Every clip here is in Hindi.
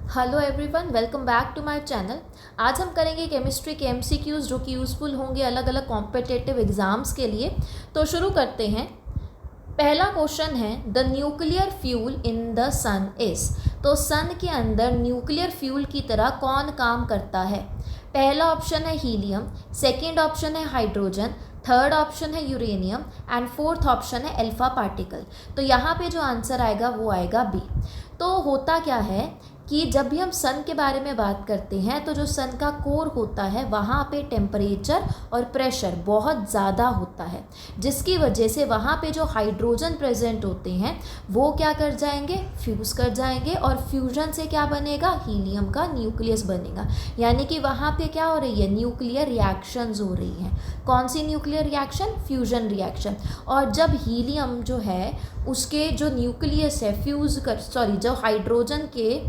Hello everyone, welcome back to my channel. आज हम करेंगे केमिस्ट्री के एमसीक्यूज़ जो कि यूज़फुल होंगे अलग अलग कॉम्पिटिटिव एग्ज़ाम्स के लिए। तो शुरू करते हैं। पहला क्वेश्चन है, the nuclear fuel in the sun is. तो सन के अंदर न्यूक्लियर फ्यूल की तरह कौन काम करता है? पहला ऑप्शन है हीलियम, सेकेंड ऑप्शन है हाइड्रोजन, थर्ड ऑप्शन है यूरेनियम एंड फोर्थ ऑप्शन है अल्फा पार्टिकल। तो यहाँ पे जो आंसर आएगा वो आएगा बी। तो होता क्या है कि जब भी हम सन के बारे में बात करते हैं तो जो सन का कोर होता है वहाँ पे टेम्परेचर और प्रेशर बहुत ज़्यादा होता है, जिसकी वजह से वहाँ पे जो हाइड्रोजन प्रेजेंट होते हैं वो क्या कर जाएंगे, फ्यूज़ कर जाएंगे और फ्यूजन से क्या बनेगा, हीलियम का न्यूक्लियस बनेगा। यानी कि वहाँ पे क्या हो रही है, न्यूक्लियर रिएक्शंस हो रही हैं। कौन सी न्यूक्लियर रिएक्शन? Fusion reaction. और जब हीलियम जो है उसके जो न्यूक्लियस है जो हाइड्रोजन के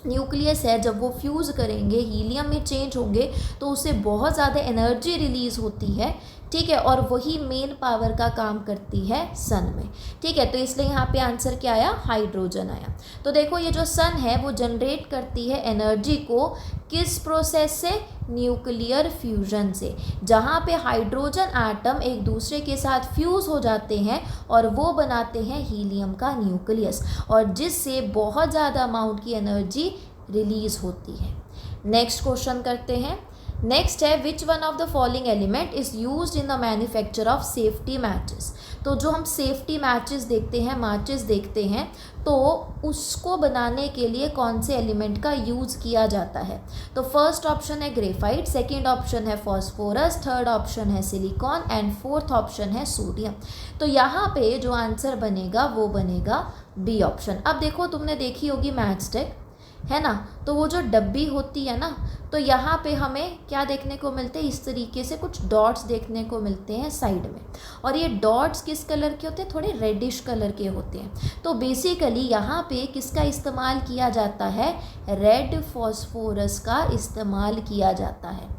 न्यूक्लियस है, जब वो फ्यूज़ करेंगे हीलियम में चेंज होंगे तो उससे बहुत ज़्यादा एनर्जी रिलीज़ होती है, ठीक है, और वही मेन पावर का काम करती है सन में, ठीक है। तो इसलिए यहाँ पे आंसर क्या आया, हाइड्रोजन आया। तो देखो ये जो सन है वो जनरेट करती है एनर्जी को किस प्रोसेस से, न्यूक्लियर फ्यूजन से, जहाँ पे हाइड्रोजन एटम एक दूसरे के साथ फ्यूज़ हो जाते हैं और वो बनाते हैं हीलियम का न्यूक्लियस, और जिससे बहुत ज़्यादा अमाउंट की एनर्जी रिलीज़ होती है। नेक्स्ट क्वेश्चन करते हैं। नेक्स्ट है, विच one of the following element is used in the manufacture of safety matches. तो जो हम सेफ्टी मैचेस देखते हैं, माचिस देखते हैं, तो उसको बनाने के लिए कौन से एलिमेंट का यूज़ किया जाता है? तो फर्स्ट ऑप्शन है ग्रेफाइट, सेकेंड ऑप्शन है फॉस्फोरस, थर्ड ऑप्शन है सिलिकॉन एंड फोर्थ ऑप्शन है सोडियम। तो यहाँ पे जो आंसर बनेगा वो बनेगा बी ऑप्शन। अब देखो, तुमने देखी होगी मैच स्टिक, है ना, तो वो जो डब्बी होती है ना, तो यहाँ पे हमें क्या देखने को मिलते हैं, इस तरीके से कुछ डॉट्स देखने को मिलते हैं साइड में, और ये डॉट्स किस कलर के होते हैं, थोड़े रेडिश कलर के होते हैं। तो बेसिकली यहाँ पे किसका इस्तेमाल किया जाता है, रेड फॉस्फोरस का इस्तेमाल किया जाता है।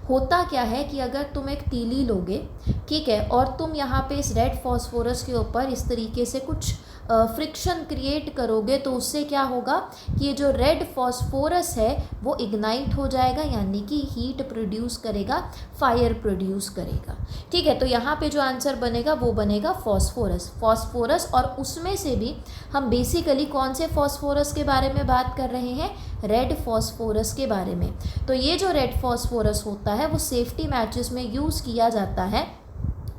होता क्या है कि अगर तुम एक तीली लोगे, ठीक है, और तुम यहाँ पे इस रेड फॉस्फोरस के ऊपर इस तरीके से कुछ फ्रिक्शन क्रिएट करोगे तो उससे क्या होगा कि ये जो रेड फॉस्फोरस है वो इग्नाइट हो जाएगा, यानी कि हीट प्रोड्यूस करेगा, फायर प्रोड्यूस करेगा, ठीक है। तो यहाँ पे जो आंसर बनेगा वो बनेगा फॉस्फोरस। और उसमें से भी हम बेसिकली कौन से फॉस्फोरस के बारे में बात कर रहे हैं, रेड फॉस्फोरस के बारे में। तो ये जो रेड फॉस्फोरस होता है वो सेफ्टी मैचेस में यूज़ किया जाता है।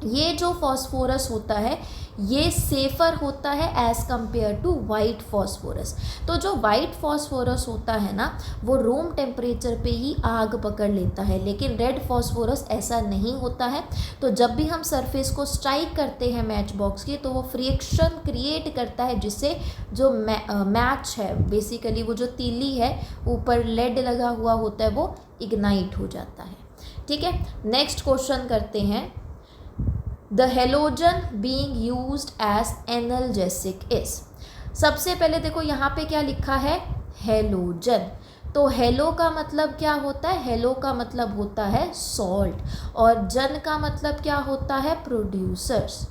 ये जो फॉस्फोरस होता है ये सेफ़र होता है as compared to white phosphorus. तो जो वाइट फॉस्फोरस होता है ना, वो रूम टेम्परेचर पे ही आग पकड़ लेता है, लेकिन रेड फॉस्फोरस ऐसा नहीं होता है। तो जब भी हम सरफेस को स्ट्राइक करते हैं मैच बॉक्स की, तो वो फ्रिक्शन क्रिएट करता है, जिससे जो मैच है, बेसिकली वो जो तीली है ऊपर लेड लगा हुआ होता है, वो इग्नाइट हो जाता है, ठीक है। नेक्स्ट क्वेश्चन करते हैं। The halogen being used as analgesic is। सबसे पहले देखो यहाँ पे क्या लिखा है, हेलोजन। तो हेलो का मतलब क्या होता है, हेलो का मतलब होता है सॉल्ट, और जन का मतलब क्या होता है, प्रोड्यूसर्स,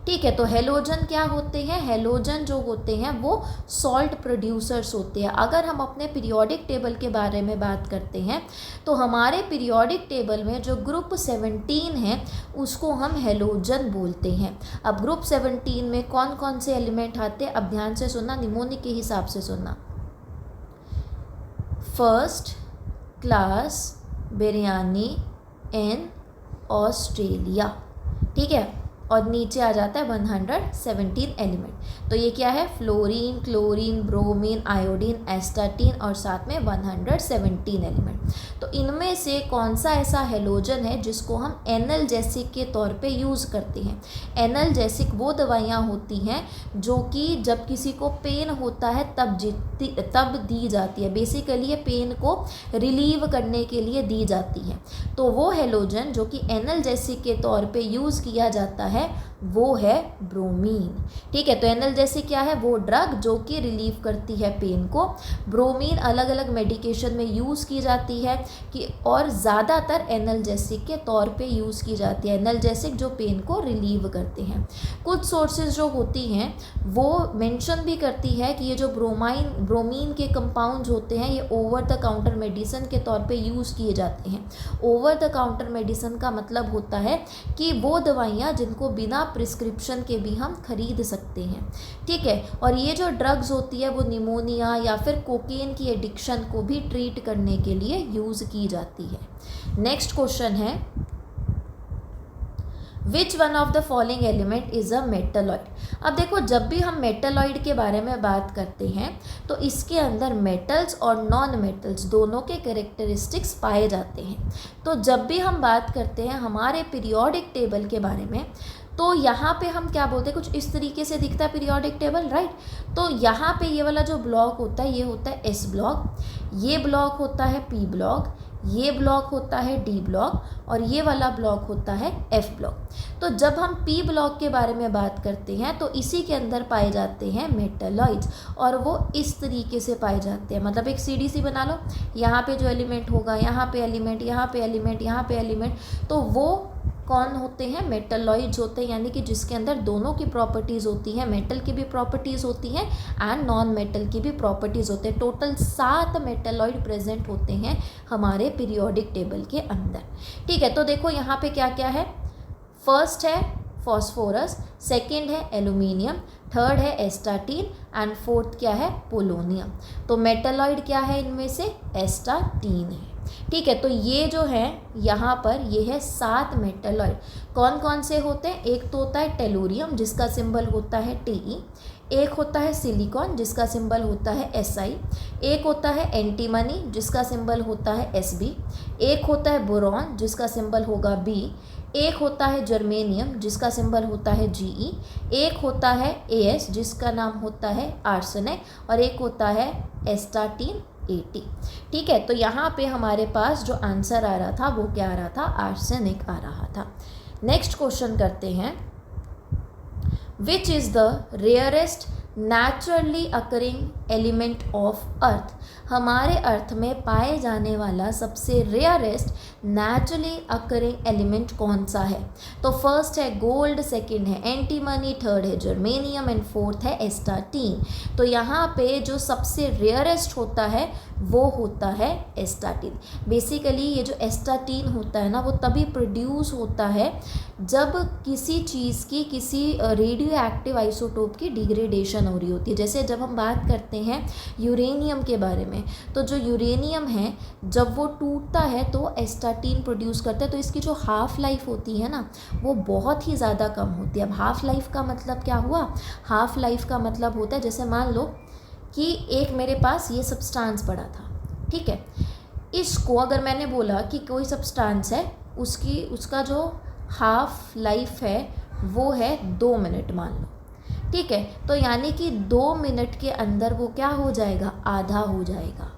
ठीक है। तो हेलोजन क्या होते हैं, हेलोजन जो होते हैं वो सॉल्ट प्रोड्यूसर्स होते हैं। अगर हम अपने पीरियोडिक टेबल के बारे में बात करते हैं तो हमारे पीरियोडिक टेबल में जो ग्रुप 17 है उसको हम हेलोजन बोलते हैं। अब ग्रुप 17 में कौन कौन से एलिमेंट आते हैं, अब ध्यान से सुनना, निमोनिक के हिसाब से सुनना। First class biryani in Australia, ठीक है, और नीचे आ जाता है 117 एलिमेंट। तो ये क्या है, fluorine, chlorine, bromine, iodine, astatine और साथ में 117 एलिमेंट। तो इनमें से कौन सा ऐसा हेलोजन है जिसको हम एनाल्जेसिक के तौर पे यूज़ करते हैं। एनाल्जेसिक वो दवाइयाँ होती हैं जो कि जब किसी को पेन होता है तब दी जाती है, बेसिकली ये पेन को रिलीव करने के लिए दी जाती है। तो वो हेलोजन जो कि एनाल्जेसिक के तौर पे यूज़ किया जाता है वो है ब्रोमीन। ठीक है, तो एनाल्जेसिक क्या है? वो ड्रग जो कि रिलीव करती है पेन को। ब्रोमीन अलग अलग मेडिकेशन में यूज़ की जाती है कि और ज़्यादातर एनाल्जेसिक के तौर पे यूज़ की जाती है, एनाल्जेसिक जो पेन को रिलीव करते हैं। कुछ सोर्सेज जो होती हैं वो मेंशन भी करती है कि ये जो ब्रोमीन के कंपाउंड्स होते हैं ये ओवर द काउंटर मेडिसिन के तौर पे यूज़ किए जाते हैं। ओवर द काउंटर मेडिसिन का मतलब होता है कि वो दवाइयाँ जिनको बिना प्रिस्क्रिप्शन के भी हम खरीद सकते हैं। ठीक है, और ये जो ड्रग्स होती है वो निमोनिया या फिर कोकेन की एडिक्शन को भी ट्रीट करने के लिए यूज़ की जाती है। नेक्स्ट क्वेश्चन है, विच one of the following element is a metalloid. अब देखो, जब भी हम मेटलॉइड के बारे में बात करते हैं तो इसके अंदर मेटल्स और नॉन मेटल्स दोनों के कैरेक्टरिस्टिक्स पाए जाते हैं। तो जब भी हम बात करते हैं हमारे पीरियोडिक टेबल के बारे में, तो यहाँ पे हम क्या बोलते हैं, कुछ इस तरीके से दिखता है पीरियोडिक टेबल, राइट। तो यहाँ पे ये वाला जो ब्लॉक होता है ये होता है एस ब्लॉक, ये ब्लॉक होता है पी ब्लॉक, ये ब्लॉक होता है डी ब्लॉक और ये वाला ब्लॉक होता है एफ ब्लॉक। तो जब हम पी ब्लॉक के बारे में बात करते हैं तो इसी के अंदर पाए जाते हैं मेटलॉइड्स और वो इस तरीके से पाए जाते हैं। मतलब एक सीडीसी बना लो, यहाँ पे जो एलिमेंट होगा, यहाँ पे एलिमेंट, यहाँ पे एलिमेंट, यहाँ पे एलिमेंट, तो वो कौन होते हैं? मेटलॉइड्स होते हैं, यानी कि जिसके अंदर दोनों की प्रॉपर्टीज़ होती हैं, मेटल की भी प्रॉपर्टीज़ होती हैं एंड नॉन मेटल की भी प्रॉपर्टीज़ होते हैं। टोटल 7 मेटलॉइड प्रेजेंट होते हैं हमारे पीरियोडिक टेबल के अंदर। ठीक है, तो देखो यहाँ पे क्या क्या है। फर्स्ट है फॉस्फोरस, सेकंड है एल्यूमिनियम, थर्ड है एस्टाटीन एंड फोर्थ क्या है? पोलोनियम। तो मेटलॉइड क्या है इनमें से? एस्टाटीन है। ठीक है, तो ये जो है यहाँ पर ये है 7 मेटलॉइड। कौन कौन से होते हैं? एक तो होता है टेलुरियम जिसका सिंबल होता है Te, एक होता है सिलिकॉन जिसका सिंबल होता है Si, एक होता है एंटीमनी जिसका सिंबल होता है Sb, एक होता है बोरॉन जिसका सिंबल होगा B, एक होता है जर्मेनियम जिसका सिंबल होता है Ge, एक होता है As जिसका नाम होता है आर्सेनिक और एक होता है एस्टाटीन 80। ठीक है, तो यहाँ पे हमारे पास जो आंसर आ रहा था वो क्या आ रहा था? आर्सेनिक आ रहा था। नेक्स्ट क्वेश्चन करते हैं, which is the rarest naturally occurring element of earth. हमारे अर्थ में पाए जाने वाला सबसे रेयरेस्ट नेचुरली अकरिंग एलिमेंट कौन सा है? तो फर्स्ट है गोल्ड, सेकंड है एंटीमनी, थर्ड है जर्मेनियम एंड फोर्थ है एस्टाटीन। तो यहाँ पे जो सबसे रेयरेस्ट होता है वो होता है एस्टाटीन। बेसिकली ये जो एस्टाटीन होता है ना वो तभी प्रोड्यूस होता है जब किसी चीज़ की किसी रेडियो एक्टिव आइसोटोप की डिग्रेडेशन हो रही होती है। जैसे जब हम बात करते हैं यूरेनियम के बारे में, तो जो यूरेनियम है जब वो टूटता है तो एस्टाटीन प्रोड्यूस करता है। तो इसकी जो हाफ़ लाइफ होती है ना वो बहुत ही ज़्यादा कम होती है। अब हाफ़ लाइफ का मतलब क्या हुआ? हाफ़ लाइफ का मतलब होता है जैसे मान लो कि एक मेरे पास ये सब्सटेंस पड़ा था, ठीक है, इसको अगर मैंने बोला कि कोई सब्सटेंस है उसका जो हाफ़ लाइफ है वो है 2 मिनट मान लो, ठीक है, तो यानी कि 2 मिनट के अंदर वो क्या हो जाएगा? आधा हो जाएगा।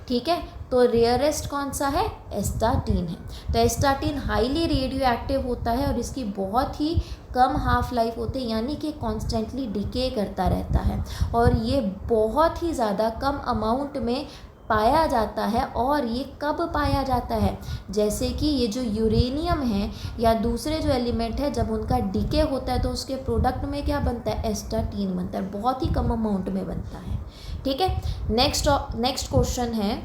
ठीक है, तो रेयरेस्ट कौन सा है? एस्टाटीन है। तो एस्टाटीन हाईली रेडियो एक्टिव होता है और इसकी बहुत ही कम हाफ लाइफ होती है, यानी कि कॉन्स्टेंटली डिके करता रहता है और ये बहुत ही ज़्यादा कम अमाउंट में पाया जाता है। और ये कब पाया जाता है? जैसे कि ये जो यूरेनियम है या दूसरे जो एलिमेंट है जब उनका डिके होता है तो उसके प्रोडक्ट में क्या बनता है? एस्टाटीन बनता है, बहुत ही कम अमाउंट में बनता है। ठीक है, नेक्स्ट क्वेश्चन है,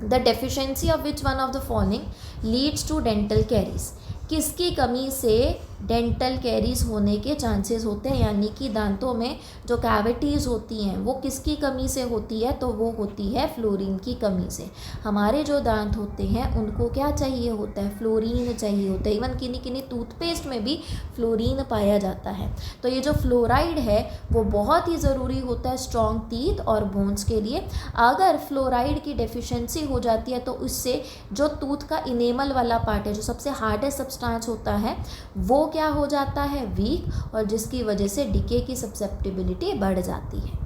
the deficiency of which one of the following leads to dental caries. किसकी कमी से डेंटल कैरीज होने के चांसेस होते हैं, यानी कि दांतों में जो कैविटीज़ होती हैं वो किसकी कमी से होती है? तो वो होती है फ्लोरीन की कमी से। हमारे जो दांत होते हैं उनको क्या चाहिए होता है? फ्लोरीन चाहिए होता है। इवन किन्हीं टूथपेस्ट में भी फ्लोरीन पाया जाता है। तो ये जो फ्लोराइड है वो बहुत ही ज़रूरी होता है स्ट्रॉन्ग टीथ और बोन्स के लिए। अगर फ्लोराइड की डेफिशिएंसी हो जाती है तो उससे जो टूथ का इनेमल वाला पार्ट है, जो सबसे हार्डेस्ट सब्सटेंस होता है, वो क्या हो जाता है? वीक, और जिसकी वजह से डिके की सब्सेप्टिबिलिटी बढ़ जाती है।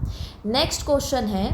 नेक्स्ट क्वेश्चन है,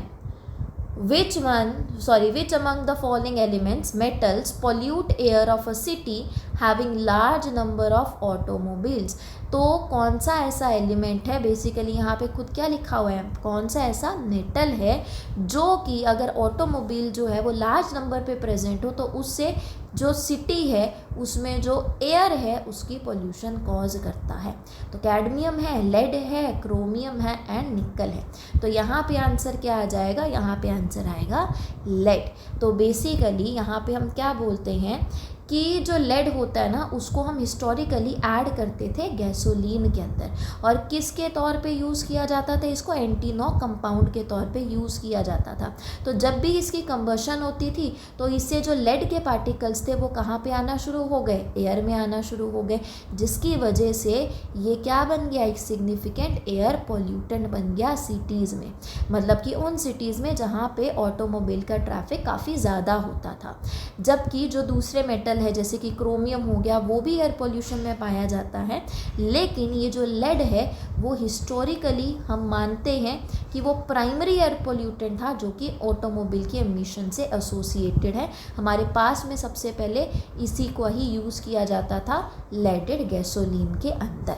which among the following elements metals pollute air of a city having large number of automobiles। तो कौन सा ऐसा एलिमेंट है, बेसिकली यहाँ पे खुद क्या लिखा हुआ है, कौन सा ऐसा मेटल है जो कि अगर ऑटोमोबाइल जो है वो लार्ज नंबर पे प्रेजेंट हो तो उससे जो सिटी है उसमें जो एयर है उसकी पोल्यूशन कॉज करता है। तो कैडमियम है, लेड है, क्रोमियम है एंड निकल है। तो यहाँ पे आंसर क्या आ जाएगा, यहाँ पे आंसर आएगा लेड। तो बेसिकली यहाँ पे हम क्या बोलते हैं कि जो लेड होता है ना उसको हम हिस्टोरिकली ऐड करते थे गैसोलीन के अंदर, और किसके तौर पे यूज़ किया जाता था, इसको एंटी नॉक कंपाउंड के तौर पे यूज़ किया जाता था। तो जब भी इसकी कंबशन होती थी तो इससे जो लेड के पार्टिकल्स थे वो कहाँ पे आना शुरू हो गए, एयर में आना शुरू हो गए, जिसकी वजह से ये क्या बन गया, एक सिग्निफिकेंट एयर पोल्यूटेंट बन गया सिटीज़ में, मतलब कि उन सिटीज़ में जहाँ पे ऑटोमोबाइल का ट्रैफिक काफ़ी ज़्यादा होता था। जबकि जो दूसरे मेटल है जैसे कि क्रोमियम हो गया वो भी एयर पोल्यूशन में पाया जाता है, लेकिन ये जो लेड है वो हिस्टोरिकली हम मानते हैं कि वो प्राइमरी एयर पोल्यूटेंट था जो कि ऑटोमोबाइल के एमिशन से एसोसिएटेड है। हमारे पास में सबसे पहले इसी को ही यूज़ किया जाता था लेडेड गैसोलीन के अंदर।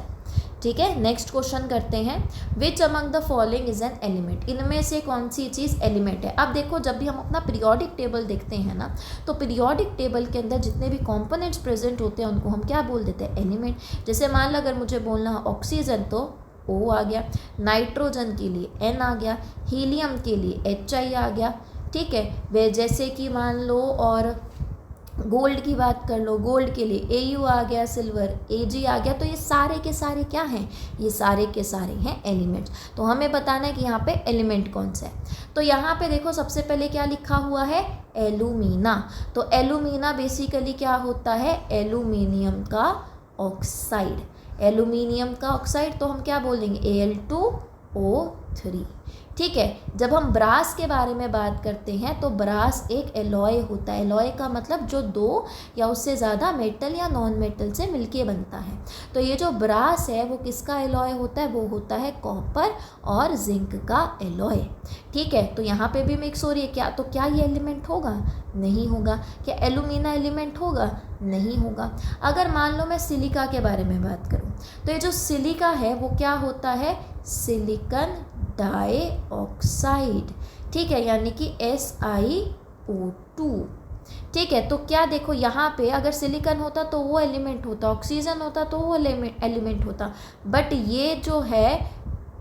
ठीक है, नेक्स्ट क्वेश्चन करते हैं, which among the following is an element, इनमें से कौन सी चीज़ एलिमेंट है। अब देखो जब भी हम अपना पीरियोडिक टेबल देखते हैं ना तो पीरियोडिक टेबल के अंदर जितने भी कंपोनेंट्स प्रेजेंट होते हैं उनको हम क्या बोल देते हैं, एलिमेंट। जैसे मान लो अगर मुझे बोलना है ऑक्सीजन तो O आ गया, नाइट्रोजन के लिए N आ गया, हीलियम के लिए HI आ गया। ठीक है, वे जैसे कि मान लो और गोल्ड की बात कर लो, गोल्ड के लिए AU आ गया, सिल्वर AG आ गया। तो ये सारे के सारे क्या हैं, ये सारे के सारे हैं एलिमेंट्स। तो हमें बताना है कि यहाँ पे एलिमेंट कौन सा है। तो यहाँ पे देखो सबसे पहले क्या लिखा हुआ है, एलुमिना। तो एलुमिना बेसिकली क्या होता है, एल्यूमिनियम का ऑक्साइड, एल्यूमिनियम का ऑक्साइड। तो हम क्या बोलेंगे, Al2O3। ठीक है, जब हम ब्रास के बारे में बात करते हैं तो ब्रास एक एलॉय होता है। एलॉय का मतलब जो दो या उससे ज़्यादा मेटल या नॉन मेटल से मिलके बनता है। तो ये जो ब्रास है वो किसका एलॉय होता है, वो होता है कॉपर और जिंक का एलॉय। ठीक है, तो यहाँ पे भी मिक्स हो रही है क्या, तो क्या ये एलिमेंट होगा, नहीं होगा। क्या एलुमिना एलिमेंट होगा, नहीं होगा। अगर मान लो मैं सिलिका के बारे में बात करूँ तो ये जो सिलिका है वो क्या होता है, सिलिकन डाइऑक्साइड। ठीक है, यानी कि SiO2। ठीक है, तो क्या देखो यहाँ पे अगर सिलिकॉन होता तो वो एलिमेंट होता, ऑक्सीजन होता तो वो एलिमेंट होता, बट ये जो है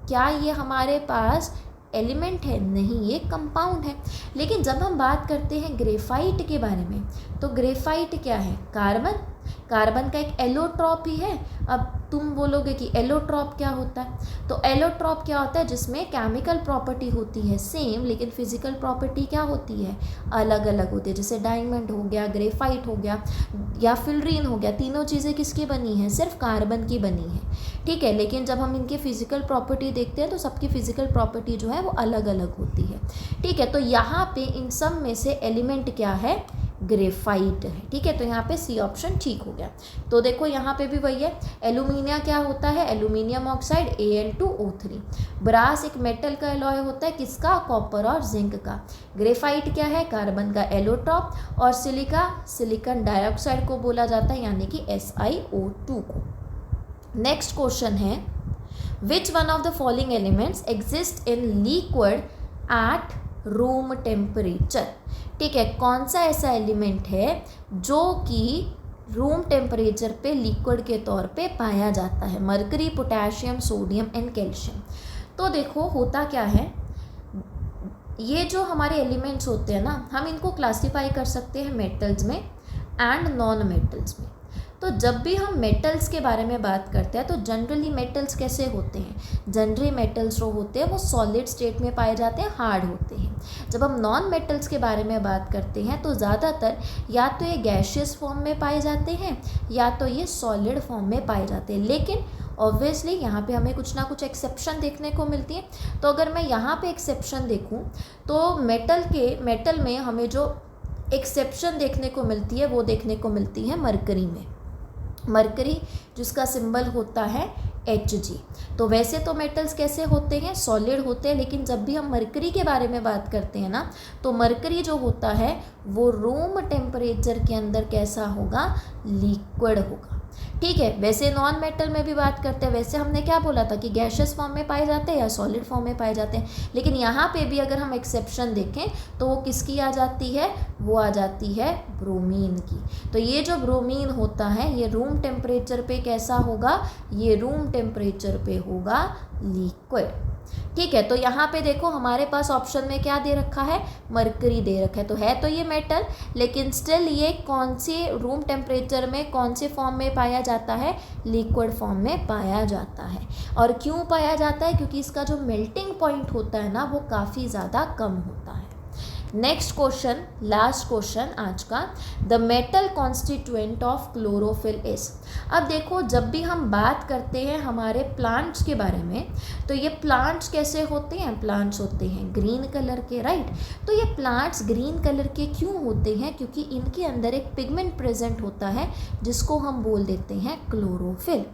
क्या ये हमारे पास एलिमेंट है, नहीं, ये कंपाउंड है। लेकिन जब हम बात करते हैं ग्रेफाइट के बारे में तो ग्रेफाइट क्या है, कार्बन, कार्बन का एक एलोट्रॉप ही है। अब तुम बोलोगे कि एलोट्रॉप क्या होता है, तो एलोट्रॉप क्या होता है, जिसमें केमिकल प्रॉपर्टी होती है सेम लेकिन फिजिकल प्रॉपर्टी क्या होती है, अलग अलग होती है। जैसे डायमंड हो गया, ग्रेफाइट हो गया या फिल्ड्रीन हो गया, तीनों चीज़ें किसकी बनी हैं, सिर्फ कार्बन की बनी है। ठीक है, लेकिन जब हम इनके फिजिकल प्रॉपर्टी देखते हैं तो सबकी फिजिकल प्रॉपर्टी जो है वो अलग अलग होती है। ठीक है, तो यहाँ पे इन सब में से एलिमेंट क्या है, ग्रेफाइट है। ठीक है, तो यहाँ पे सी ऑप्शन ठीक हो गया। तो देखो यहाँ पे भी वही है, एल्यूमिनिया क्या होता है, एल्यूमिनियम ऑक्साइड Al2O3। ब्रास एक मेटल का एलॉय होता है, किसका, कॉपर और जिंक का। ग्रेफाइट क्या है, कार्बन का एलोट्रॉप, और सिलिका सिलिकॉन डाइऑक्साइड को बोला जाता है यानी कि SiO2 को। नेक्स्ट क्वेश्चन है, विच one of the following elements exist in liquid at room temperature. ठीक है, कौन सा ऐसा एलिमेंट है जो कि रूम टेम्परेचर पे लिक्विड के तौर पे पाया जाता है, mercury, potassium, sodium and calcium. तो देखो होता क्या है, ये जो हमारे एलिमेंट्स होते हैं ना हम इनको क्लासीफाई कर सकते हैं मेटल्स में एंड नॉन मेटल्स में। तो जब भी हम मेटल्स के बारे में बात करते हैं तो जनरली मेटल्स कैसे होते हैं, जनरली मेटल्स जो होते हैं वो सॉलिड स्टेट में पाए जाते हैं, हार्ड होते हैं। जब हम नॉन मेटल्स के बारे में बात करते हैं तो ज़्यादातर या तो ये गैशियस फॉर्म में पाए जाते हैं या तो ये सॉलिड फॉर्म में पाए जाते हैं। लेकिन ऑब्वियसली यहाँ पे हमें कुछ ना कुछ एक्सेप्शन देखने को मिलती है। तो अगर मैं यहाँ पे एक्सेप्शन देखूँ तो मेटल में हमें जो एक्सेप्शन देखने को मिलती है वो देखने को मिलती है मरकरी में, मरकरी जिसका सिंबल होता है Hg। तो वैसे तो मेटल्स कैसे होते हैं, सॉलिड होते हैं, लेकिन जब भी हम मरकरी के बारे में बात करते हैं ना तो मरकरी जो होता है वो रूम टेम्परेचर के अंदर कैसा होगा, लिक्विड होगा। ठीक है। वैसे नॉन मेटल में भी बात करते हैं, वैसे हमने क्या बोला था कि गैशियस फॉर्म में पाए जाते हैं या सॉलिड फॉर्म में पाए जाते हैं, लेकिन यहाँ पे भी अगर हम एक्सेप्शन देखें तो वो किसकी आ जाती है, वो आ जाती है ब्रोमीन की। तो ये जो ब्रोमीन होता है ये रूम टेम्परेचर पे कैसा होगा, ये रूम टेम्परेचर पे होगा लिक्विड। ठीक है, तो यहाँ पे देखो हमारे पास ऑप्शन में क्या दे रखा है, मरकरी दे रखा है, तो है तो ये मेटल, लेकिन स्टिल ये कौन से रूम टेम्परेचर में कौन से फॉर्म में पाया जाता है, लिक्विड फॉर्म में पाया जाता है। और क्यों पाया जाता है, क्योंकि इसका जो मेल्टिंग पॉइंट होता है ना वो काफ़ी ज़्यादा कम होता है। नेक्स्ट क्वेश्चन, लास्ट क्वेश्चन आज का, the metal constituent of chlorophyll is. अब देखो जब भी हम बात करते हैं हमारे प्लांट्स के बारे में, तो ये प्लांट्स कैसे होते हैं, प्लांट्स होते हैं ग्रीन कलर के, राइट। तो ये प्लांट्स ग्रीन कलर के क्यों होते हैं, क्योंकि इनके अंदर एक पिगमेंट प्रेजेंट होता है जिसको हम बोल देते हैं क्लोरोफिल।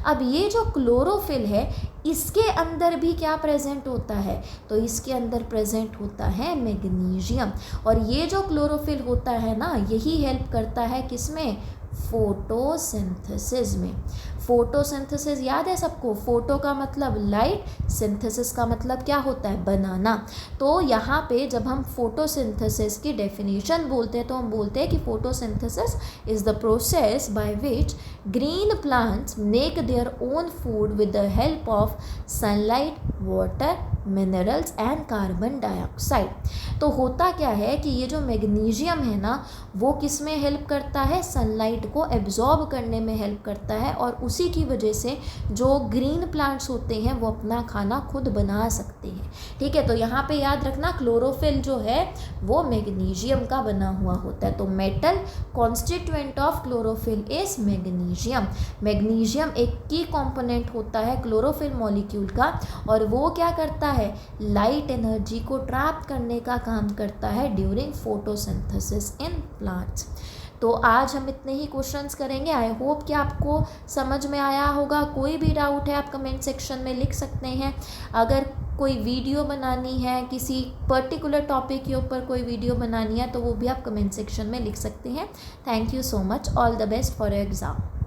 अब ये जो क्लोरोफिल है इसके अंदर भी क्या प्रेजेंट होता है, तो इसके अंदर प्रेजेंट होता है मैग्नीशियम। और ये जो क्लोरोफिल होता है ना यही हेल्प करता है किसमें, फोटोसिंथेसिस में। फोटोसिंथेसिस याद है सबको, फोटो का मतलब लाइट, सिंथेसिस का मतलब क्या होता है, बनाना। तो यहाँ पे जब हम फोटोसिंथेसिस की डेफिनेशन बोलते हैं तो हम बोलते हैं कि photosynthesis is the process by which green plants make their own food with the help of sunlight, water, minerals and carbon dioxide. तो होता क्या है कि ये जो मैग्नीशियम है ना वो किस में हेल्प करता है, सनलाइट को एब्जॉर्ब करने में हेल्प करता है, और उसी की वजह से जो ग्रीन प्लांट्स होते हैं वो अपना खाना खुद बना सकते हैं। ठीक है, तो यहाँ पे याद रखना क्लोरोफिल जो है वो मैग्नीशियम का बना हुआ होता है। तो metal constituent of chlorophyll is magnesium. Magnesium एक की कंपोनेंट होता है क्लोरोफिल मॉलिक्यूल का, और वो क्या करता है, लाइट एनर्जी को ट्रैप करने का काम करता है ड्यूरिंग फोटोसिंथेसिस इन प्लांट्स। तो आज हम इतने ही क्वेश्चंस करेंगे। आई होप कि आपको समझ में आया होगा। कोई भी डाउट है आप कमेंट सेक्शन में लिख सकते हैं। अगर कोई वीडियो बनानी है, किसी पर्टिकुलर टॉपिक के ऊपर कोई वीडियो बनानी है तो वो भी आप कमेंट सेक्शन में लिख सकते हैं। Thank you so much, all the best for your exam.